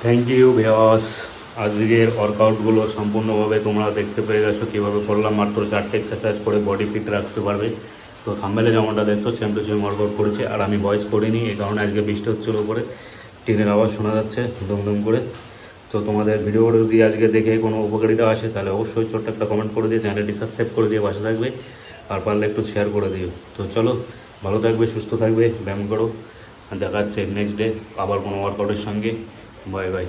Thank you viewers. আজকের ওয়ার্কআউটগুলো সম্পূর্ণভাবে তোমরা দেখতে পেয়ে গেছো কীভাবে করলাম। মাত্র 4টে এক্সারসাইজ করে বডি ফিট রাখতে পারবে। তো থাম্বনেলে যেমনটা দেখছো সেম টু সেম ওয়ার্কআউট করেছি, আর আমি ভয়েস করিনি এই কারণে আজকে বৃষ্টি হচ্ছিল উপরে, ট্রেনের আওয়াজ শোনা যাচ্ছে দুম করে। তো তোমাদের ভিডিওটা যদি আজকে দেখে কোনো উপকারিতা আসে তাহলে অবশ্যই ছোট্ট একটা কমেন্ট করে দিয়ে চ্যানেলটি সাবস্ক্রাইব করে দিয়ে পাশে থাকবে, আর পারলে একটু শেয়ার করে দিও। তো চলো, ভালো থাকবে, সুস্থ থাকবে, ব্যায়াম করো, আর দেখা যাচ্ছে নেক্সট ডে আবার কোনো ওয়ার্কআউটের সঙ্গে। Bye bye.